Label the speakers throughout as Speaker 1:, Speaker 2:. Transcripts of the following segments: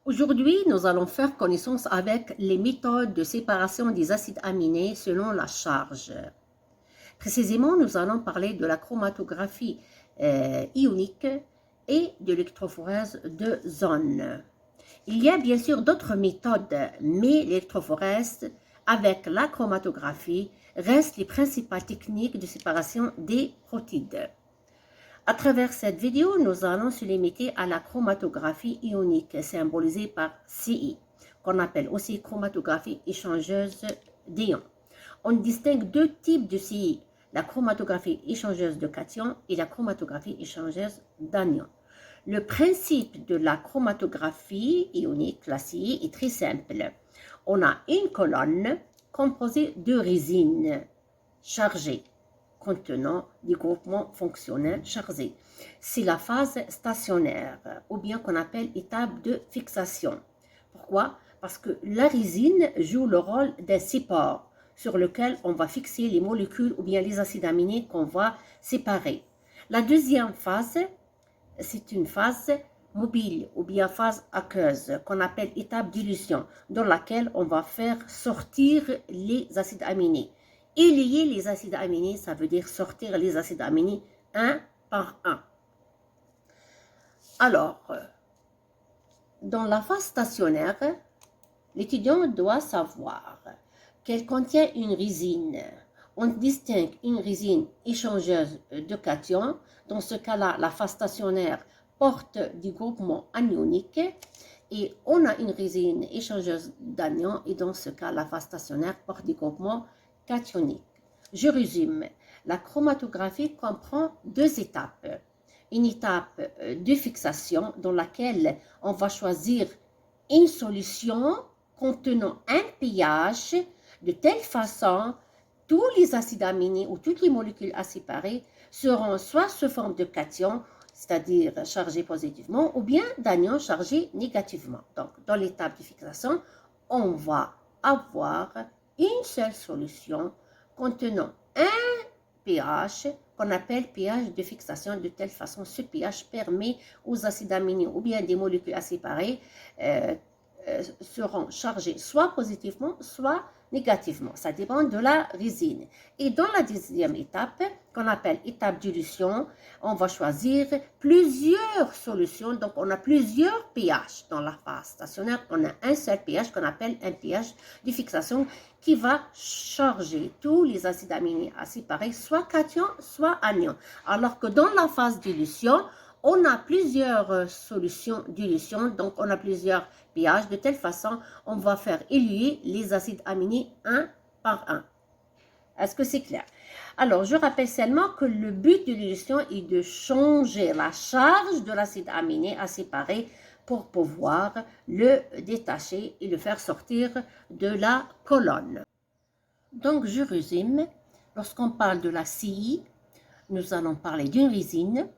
Speaker 1: Aujourd'hui, nous allons faire connaissance avec les méthodes de séparation des acides aminés selon la charge. Précisément, nous allons parler de la chromatographie ionique et de l'électrophorèse de zone. Il y a bien sûr d'autres méthodes, mais l'électrophorèse avec la chromatographie reste les principales techniques de séparation des protides. À travers cette vidéo, nous allons se limiter à la chromatographie ionique, symbolisée par CI, qu'on appelle aussi chromatographie échangeuse d'ions. On distingue deux types de CI, la chromatographie échangeuse de cations et la chromatographie échangeuse d'anions. Le principe de la chromatographie ionique, la CI, est très simple. On a une colonne composée de résines chargées contenant des groupements fonctionnels chargés. C'est la phase stationnaire, ou bien qu'on appelle étape de fixation. Pourquoi? Parce que la résine joue le rôle d'un support sur lequel on va fixer les molécules ou bien les acides aminés qu'on va séparer. La deuxième phase, c'est une phase mobile ou bien phase aqueuse qu'on appelle étape dilution, dans laquelle on va faire sortir les acides aminés. Élier les acides aminés, ça veut dire sortir les acides aminés un par un. Alors, dans la phase stationnaire, l'étudiant doit savoir qu'elle contient une résine. On distingue une résine échangeuse de cations. Dans ce cas-là, la phase stationnaire porte du groupement anionique et on a une résine échangeuse d'anions et dans ce cas, la phase stationnaire porte du groupement cationique. Je résume. La chromatographie comprend deux étapes. Une étape de fixation dans laquelle on va choisir une solution contenant un pH de telle façon tous les acides aminés ou toutes les molécules à séparer seront soit sous forme de cations, c'est-à-dire chargés positivement, ou bien d'anions chargés négativement. Donc, dans l'étape de fixation, on va avoir une seule solution contenant un pH qu'on appelle pH de fixation. De telle façon, ce pH permet aux acides aminés ou bien des molécules à séparer seront chargés soit positivement, soit négativement. Ça dépend de la résine. Et dans la deuxième étape, qu'on appelle étape dilution, on va choisir plusieurs solutions. Donc, on a plusieurs pH dans la phase stationnaire. On a un seul pH qu'on appelle un pH de fixation qui va charger tous les acides aminés à séparer, soit cations, soit anions. Alors que dans la phase dilution, on a plusieurs solutions dilution, donc on a plusieurs pH. De telle façon, on va faire éluer les acides aminés un par un. Est-ce que c'est clair? Alors, je rappelle seulement que le but de dilution est de changer la charge de l'acide aminé à séparer pour pouvoir le détacher et le faire sortir de la colonne. Donc, je résume. Lorsqu'on parle de la CI, nous allons parler d'une résine.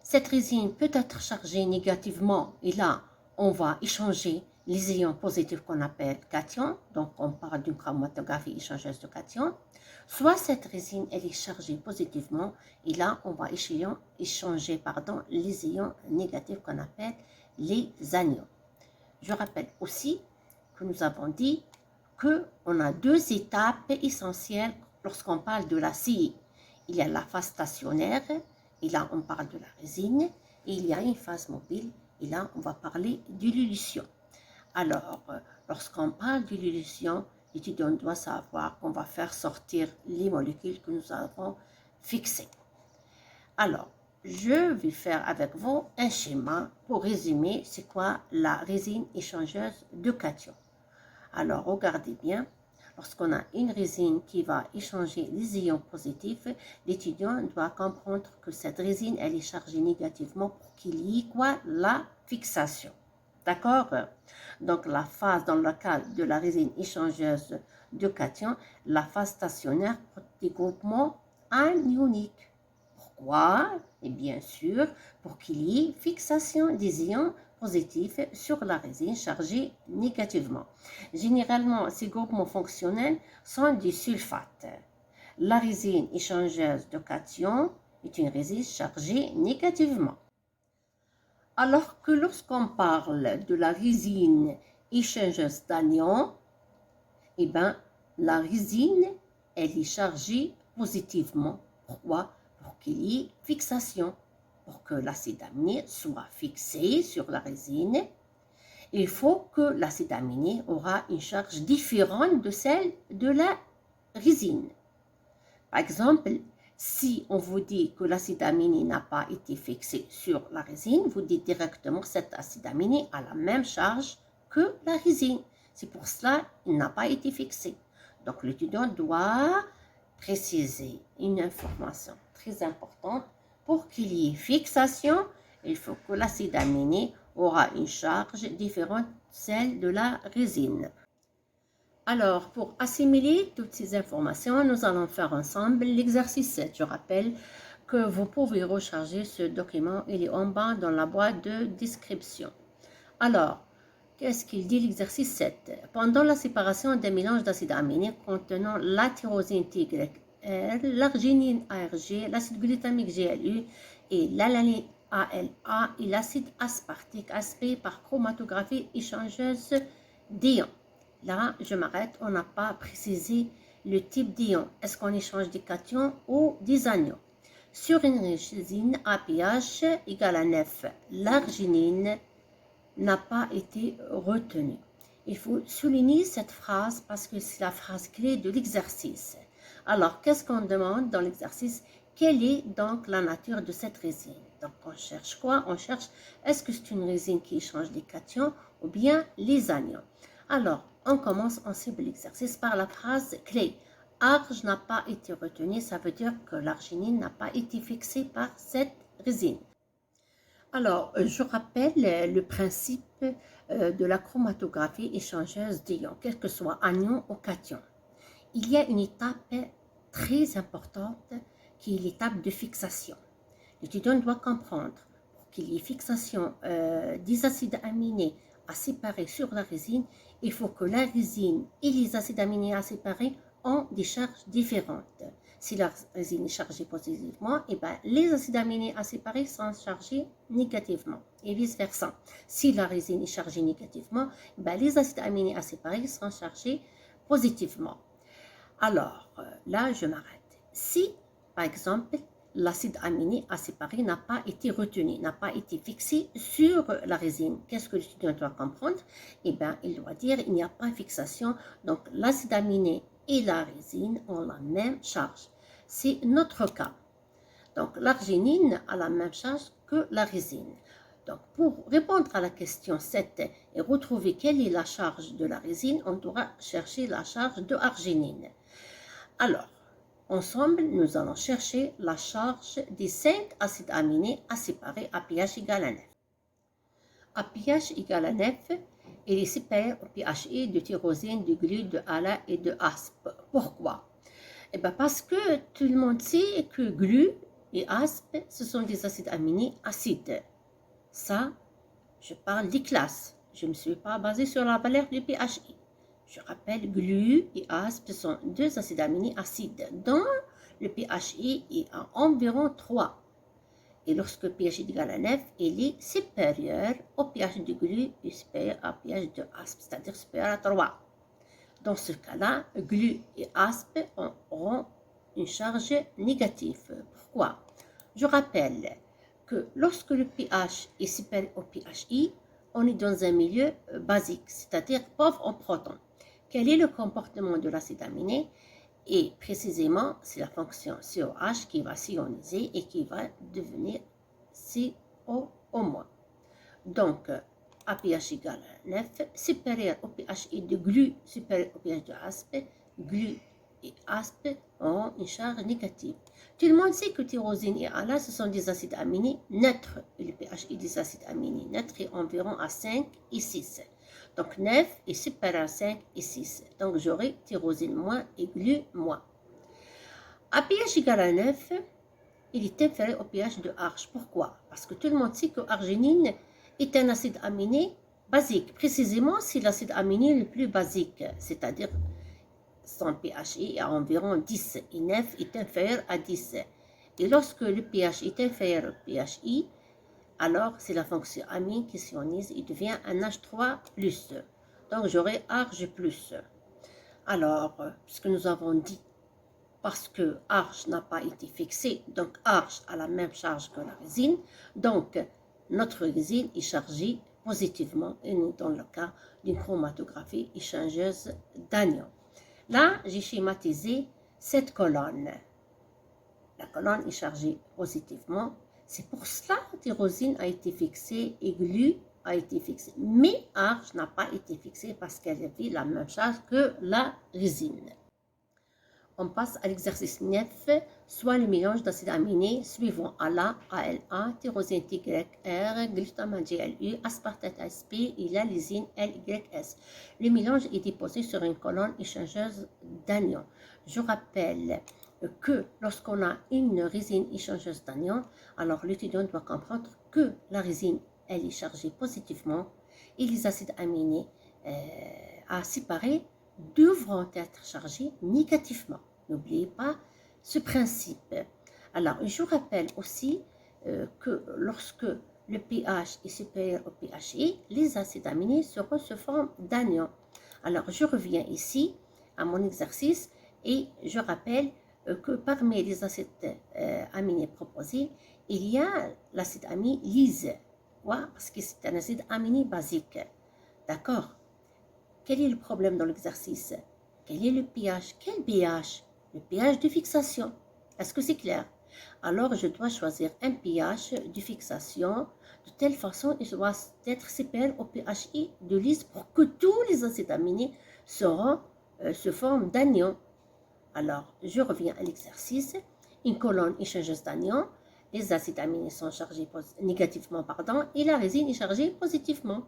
Speaker 1: Cette résine peut être chargée négativement et là, on va échanger les ions positifs qu'on appelle cations. Donc, on parle d'une chromatographie échangeuse de cations. Soit cette résine, elle est chargée positivement et là, on va échanger les ions négatifs qu'on appelle les anions. Je rappelle aussi que nous avons dit qu'on a deux étapes essentielles lorsqu'on parle de la CI. Il y a la phase stationnaire, et là on parle de la résine, et il y a une phase mobile, et là on va parler d'élution. Alors, lorsqu'on parle d'élution, l'étudiant doit savoir qu'on va faire sortir les molécules que nous avons fixées. Alors, je vais faire avec vous un schéma pour résumer c'est quoi la résine échangeuse de cations. Alors, regardez bien. Lorsqu'on a une résine qui va échanger les ions positifs, l'étudiant doit comprendre que cette résine, elle est chargée négativement pour qu'il y ait quoi? La fixation. D'accord? Donc, la phase dans le cas de la résine échangeuse de cations, la phase stationnaire pour des groupements anioniques. Pourquoi? Et bien sûr, pour qu'il y ait fixation des ions positifs sur la résine chargée négativement. Généralement, ces groupements fonctionnels sont des sulfates. La résine échangeuse de cations est une résine chargée négativement. Alors que lorsqu'on parle de la résine échangeuse d'anion, eh bien, la résine, elle est chargée positivement. Pourquoi? Pour qu'il y ait fixation. Pour que l'acide aminé soit fixé sur la résine, il faut que l'acide aminé aura une charge différente de celle de la résine. Par exemple, si on vous dit que l'acide aminé n'a pas été fixé sur la résine, vous dites directement que cet acide aminé a la même charge que la résine. C'est pour cela qu'il n'a pas été fixé. Donc l'étudiant doit préciser une information très importante. Pour qu'il y ait fixation, il faut que l'acide aminé aura une charge différente de celle de la résine. Alors, pour assimiler toutes ces informations, nous allons faire ensemble l'exercice 7. Je rappelle que vous pouvez recharger ce document, il est en bas dans la boîte de description. Alors, qu'est-ce qu'il dit l'exercice 7? Pendant la séparation des mélanges d'acides aminés contenant la tyrosine TYR, l'arginine ARG, l'acide glutamique GLU et l'alanine ALA et l'acide aspartique aspiré par chromatographie échangeuse d'ions. Là, je m'arrête, on n'a pas précisé le type d'ion. Est-ce qu'on échange des cations ou des anions? Sur une résine à pH égal à 9, l'arginine n'a pas été retenue. Il faut souligner cette phrase parce que c'est la phrase clé de l'exercice. Alors, qu'est-ce qu'on demande dans l'exercice? Quelle est donc la nature de cette résine? Donc, on cherche quoi? On cherche, est-ce que c'est une résine qui échange des cations ou bien les anions? Alors, on commence ensemble l'exercice par la phrase clé. Arg n'a pas été retenu, ça veut dire que l'arginine n'a pas été fixée par cette résine. Alors, je rappelle le principe de la chromatographie échangeuse d'ions, quel que soit anion ou cation. Il y a une étape très importante qui est l'étape de fixation. L'étudiant doit comprendre pour qu'il y ait fixation des acides aminés à séparer sur la résine, il faut que la résine et les acides aminés à séparer ont des charges différentes. Si la résine est chargée positivement, et ben, les acides aminés à séparer sont chargés négativement et vice-versa. Si la résine est chargée négativement, et ben, les acides aminés à séparer sont chargés positivement. Alors, là, je m'arrête. Si, par exemple, l'acide aminé à séparer n'a pas été retenu, n'a pas été fixé sur la résine, qu'est-ce que l'étudiant doit comprendre? Eh bien, il doit dire qu'il n'y a pas de fixation, donc l'acide aminé et la résine ont la même charge. C'est notre cas. Donc, l'arginine a la même charge que la résine. Donc, pour répondre à la question 7 et retrouver quelle est la charge de la résine, on devra chercher la charge de arginine. Alors, ensemble, nous allons chercher la charge des 5 acides aminés à séparer à pH égal à 9. À pH égal à 9, il est séparé au pHI de tyrosine, de glu, de ALA et de ASP. Pourquoi? Eh bien parce que tout le monde sait que glu et ASP, ce sont des acides aminés acides. Ça, je parle des classes. Je ne me suis pas basée sur la valeur du pHI. Je rappelle, glu et ASP sont deux acides aminés acides dont le pHI est à environ 3. Et lorsque le pH est égal à 9, il est supérieur au pH de glu et supérieur au pH de ASP, c'est-à-dire supérieur à 3. Dans ce cas-là, glu et ASP auront une charge négative. Pourquoi? Je rappelle que lorsque le pH est supérieur au pHI, on est dans un milieu basique, c'est-à-dire pauvre en protons. Quel est le comportement de l'acide aminé? Et précisément, c'est la fonction COH qui va s'ioniser et qui va devenir CO-. Donc, à pH égal à 9, supérieur au pHI de glu, supérieur au pH de ASP, glu et ASP auront une charge négative. Tout le monde sait que tyrosine et ALA, ce sont des acides aminés neutres. Et le pHI des acides aminés neutres est environ à 5 et 6. Donc 9 est supérieur à 5 et 6. Donc j'aurai tyrosine moins et glu moins. À pH égal à 9, il est inférieur au pH de Arg. Pourquoi? Parce que tout le monde sait que arginine est un acide aminé basique. Précisément, c'est l'acide aminé le plus basique, c'est-à-dire son pHI est à environ 10 et 9 est inférieur à 10. Et lorsque le pH est inférieur au pHI, alors c'est la fonction amine qui s'ionise, il devient un H3+. Donc j'aurai Arg plus. Alors, puisque nous avons dit, parce que Arg n'a pas été fixé, donc Arg a la même charge que la résine, donc notre résine est chargée positivement, et nous dans le cas d'une chromatographie échangeuse d'anion. Là, j'ai schématisé cette colonne. La colonne est chargée positivement. C'est pour cela que la tyrosine a été fixée et glu a été fixée. Mais Arg n'a pas été fixée parce qu'elle avait la même charge que la résine. On passe à l'exercice 9, soit le mélange d'acides aminés suivant ALA, ALA, tyrosine TYR, glutamate GLU, aspartate ASP et la lysine LYS. Le mélange est déposé sur une colonne échangeuse d'anions. Je rappelle que lorsqu'on a une résine échangeuse d'anions, alors l'étudiant doit comprendre que la résine, elle est chargée positivement et les acides aminés à séparer devront être chargés négativement. N'oubliez pas ce principe. Alors, je rappelle aussi que lorsque le pH est supérieur au pHI, les acides aminés seront sous forme d'anions. Alors, je reviens ici à mon exercice et je rappelle que parmi les acides aminés proposés, il y a l'acide aminé lyse. Pourquoi? Parce que c'est un acide aminé basique. D'accord? Quel est le problème dans l'exercice? Quel est le pH? Quel pH? Le pH de fixation. Est-ce que c'est clair? Alors, je dois choisir un pH de fixation de telle façon qu'il doit être supérieur au pHI de lyse pour que tous les acides aminés seront sous forme d'anions. Alors, je reviens à l'exercice. Une colonne échangeuse d'anions. Les acides aminés sont chargés négativement, et la résine est chargée positivement.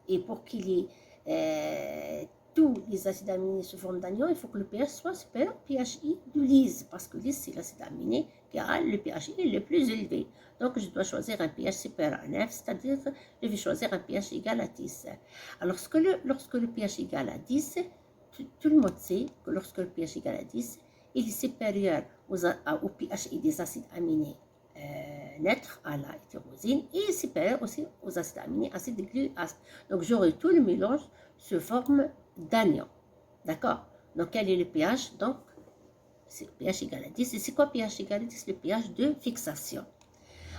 Speaker 1: Et pour qu'il y ait tous les acides aminés sous forme d'anion, il faut que le pH soit supérieur au pHI de lyse, parce que lyse, c'est l'acide aminé qui a le pHI le plus élevé. Donc, je dois choisir un pH supérieur à 9, c'est-à-dire je vais choisir un pH égal à 10. Alors, lorsque le pH est égal à 10, tout le monde sait que lorsque le pH est égal à 10, il est supérieur au pHI des acides aminés neutres à la tyrosine et supérieur aussi aux acides aminés acides glu asp. Donc j'aurai tout le mélange sous forme d'anion. D'accord? Donc quel est le pH? Donc c'est pH égal à 10. Et c'est quoi pH égal à 10? Le pH de fixation.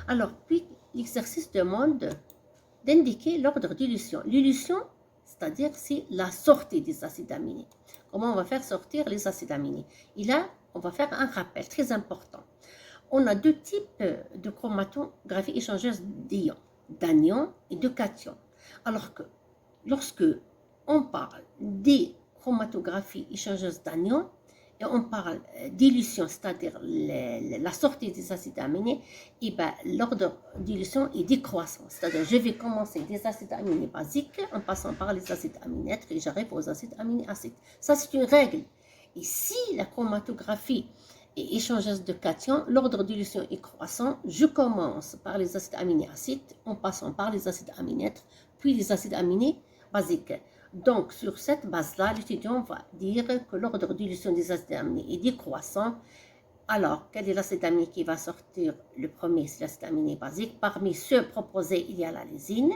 Speaker 1: Alors puis l'exercice demande d'indiquer l'ordre d'élution. L'élution, c'est-à-dire c'est la sortie des acides aminés. Comment on va faire sortir les acides aminés? Et là, on va faire un rappel très important. On a deux types de chromatographie échangeuse d'ions, d'anions et de cations. Alors que lorsque on parle des chromatographies échangeuses d'anions et on parle d'élution, c'est-à-dire la sortie des acides aminés, et ben, l'ordre d'élution est décroissant. C'est-à-dire je vais commencer des acides aminés basiques en passant par les acides aminés neutres et j'arrive aux acides aminés acides. Ça, c'est une règle. Et si la chromatographie et échangeuse de cations, l'ordre d'élution est croissant. Je commence par les acides aminés acides, en passant par les acides aminés neutres, puis les acides aminés basiques. Donc, sur cette base-là, l'étudiant va dire que l'ordre d'élution des acides aminés est décroissant. Alors, quel est l'acide aminé qui va sortir? Le premier, c'est l'acide aminé basique. Parmi ceux proposés, il y a la lysine.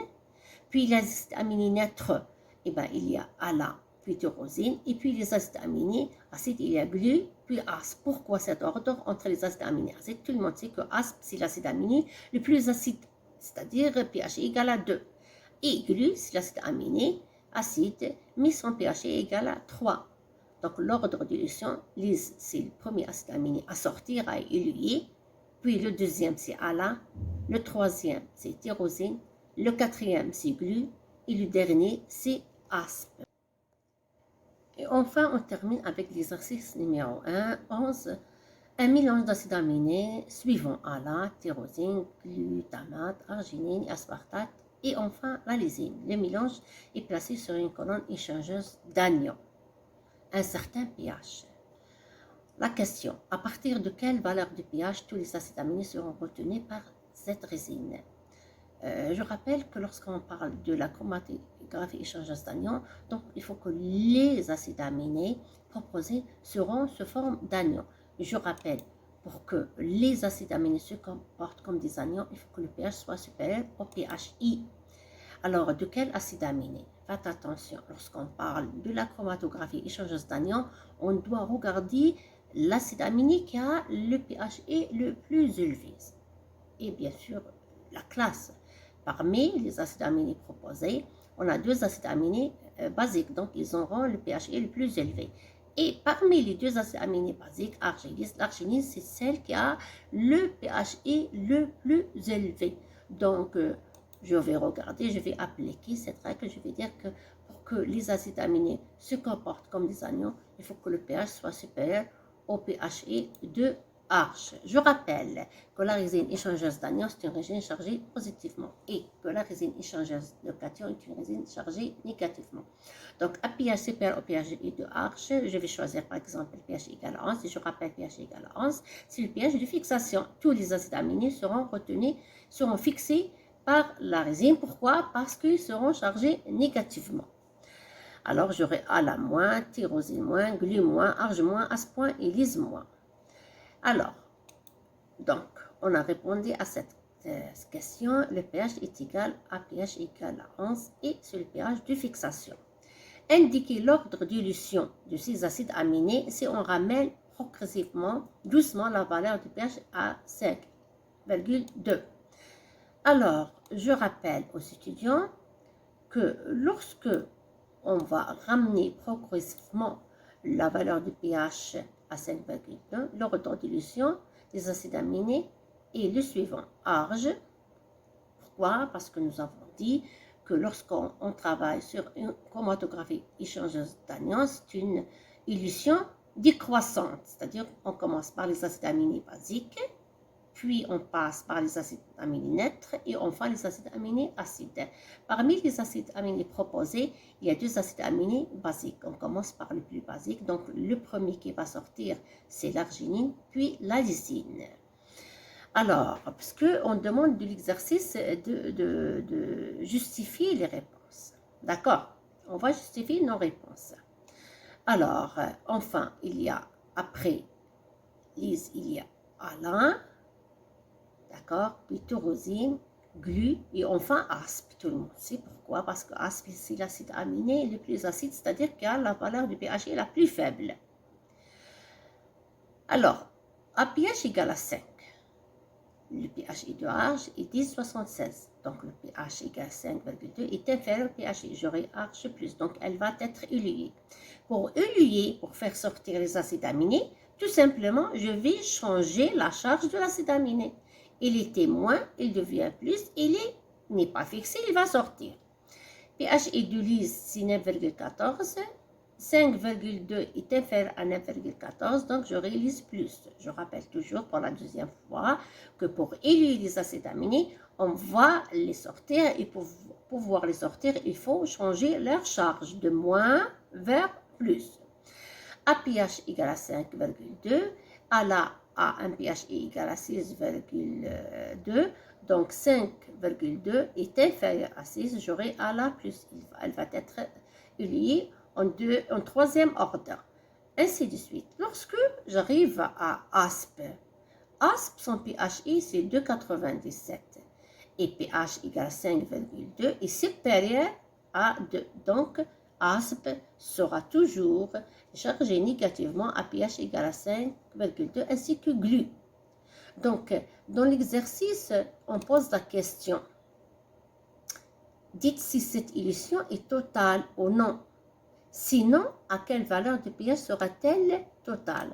Speaker 1: Puis l'acide aminé neutre, eh ben, il y a ALA, puis tyrosine, et puis les acides aminés acides, il y a glu, puis asp. Pourquoi cet ordre entre les acides aminés acides? Tout le monde sait que asp, c'est l'acide aminé le plus acide, c'est-à-dire pH égal à 2. Et glu, c'est l'acide aminé acide, mais son pH est égal à 3. Donc l'ordre d'élution, lyse, c'est le premier acide aminé à sortir, à éluer, puis le deuxième, c'est ALA, le troisième, c'est tyrosine, le quatrième, c'est glu, et le dernier, c'est asp. Et enfin, on termine avec l'exercice numéro 1, 11. Un mélange d'acides aminés suivant ALA, tyrosine, glutamate, arginine, aspartate et enfin la lysine. Le mélange est placé sur une colonne échangeuse d'anions. Un certain pH. La question, à partir de quelle valeur de pH tous les acides aminés seront retenus par cette résine? Je rappelle que lorsqu'on parle de la chromatographie échangeuse d'anions, donc il faut que les acides aminés proposés seront sous forme d'anions. Je rappelle pour que les acides aminés se comportent comme des anions, il faut que le pH soit supérieur au pHI. Alors, de quel acide aminé? Faites attention, lorsqu'on parle de la chromatographie échangeuse d'anions, on doit regarder l'acide aminé qui a le pHI le plus élevé. Et bien sûr, la classe. Parmi les acides aminés proposés, on a deux acides aminés basiques, donc ils auront le pHI le plus élevé. Et parmi les deux acides aminés basiques, l'arginine, c'est celle qui a le pHI le plus élevé. Donc, je vais regarder, je vais appliquer cette règle, je vais dire que pour que les acides aminés se comportent comme des anions, il faut que le pH soit supérieur au pHI de Arche. Je rappelle que la résine échangeuse d'anion, c'est une résine chargée positivement et que la résine échangeuse de cation est une résine chargée négativement. Donc, à pH supérieur au pHI de Arche, je vais choisir par exemple le pH égal à 11. Si je rappelle pH égal à 11, c'est le pH de fixation. Tous les acides aminés seront retenus, seront fixés par la résine. Pourquoi? Parce qu'ils seront chargés négativement. Alors, j'aurai ALA-, tyrosine-, glu-, arge-, AS- et lyse-. Alors, donc, on a répondu à cette question. Le pH est égal à pH égal à 11 et c'est le pH de fixation. Indiquer l'ordre d'élution de ces acides aminés si on ramène progressivement, doucement, la valeur du pH à 5,2. Alors, je rappelle aux étudiants que lorsque on va ramener progressivement la valeur du pH à 5,2, l'ordre d'élution des acides aminés est le suivant. Arge. Pourquoi? Parce que nous avons dit que lorsqu'on travaille sur une chromatographie échangeuse d'anions, c'est une élution décroissante, c'est-à-dire on commence par les acides aminés basiques, puis on passe par les acides aminés neutres et enfin les acides aminés acides. Parmi les acides aminés proposés, il y a deux acides aminés basiques. On commence par le plus basique, donc le premier qui va sortir, c'est l'arginine, puis la lysine. Alors, parce qu'on demande de l'exercice de justifier les réponses. D'accord? On va justifier nos réponses. Alors, enfin, il y a, après lys, il y a ALA. D'accord? Puis tyrosine, glu et enfin asp. Tout le monde sait pourquoi. Parce que asp, c'est l'acide aminé le plus acide, c'est-à-dire qu'il a la valeur du pH la plus faible. Alors, à pH égal à 5, le pH de Arche est 10,76. Donc, le pH égal à 5,2 est inférieur au pH. J'aurai Arche plus. Donc, elle va être éluée. Pour éluer, pour faire sortir les acides aminés, tout simplement, je vais changer la charge de l'acide aminé. Il était moins, il devient plus, il n'est pas fixé, il va sortir. pH et de lyse, c'est 9,14. 5,2 est inférieur à 9,14, donc je réalise plus. Je rappelle toujours pour la deuxième fois que pour éluer les acides aminés, on va les sortir et pour pouvoir les sortir, il faut changer leur charge de moins vers plus. À pH égale à 5,2, à un pH égal à 6,2, donc 5,2 est inférieur à 6, j'aurai à la plus, elle va être éliée en troisième ordre, ainsi de suite. Lorsque j'arrive à asp, son pHI c'est 2,97 et pH égale à 5,2 est supérieur à 2, donc asp sera toujours chargé négativement à pH égal à 5,2 ainsi que glu. Donc, dans l'exercice, on pose la question. Dites si cette élution est totale ou non. Sinon, à quelle valeur de pH sera-t-elle totale?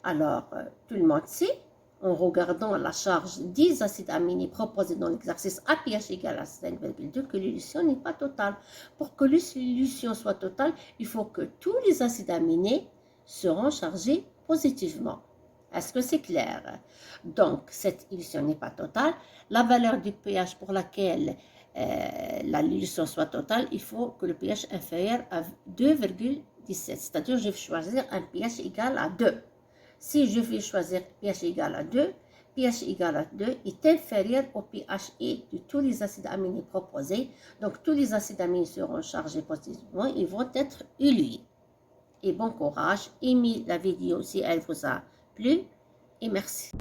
Speaker 1: Alors, tout le monde sait, en regardant la charge des acides aminés proposés dans l'exercice à pH égal à 5,2, que l'élution n'est pas totale. Pour que l'élution soit totale, il faut que tous les acides aminés seront chargés positivement. Est-ce que c'est clair? Donc, cette élution n'est pas totale. La valeur du pH pour laquelle l'élution soit totale, il faut que le pH inférieur à 2,17. C'est-à-dire, je vais choisir un pH égal à 2. Si je vais choisir pH égal à 2, pH égal à 2 est inférieur au pHI de tous les acides aminés proposés. Donc, tous les acides aminés seront chargés positivement. Ils vont être élués. Et bon courage. Aimez la vidéo si elle vous a plu. et merci.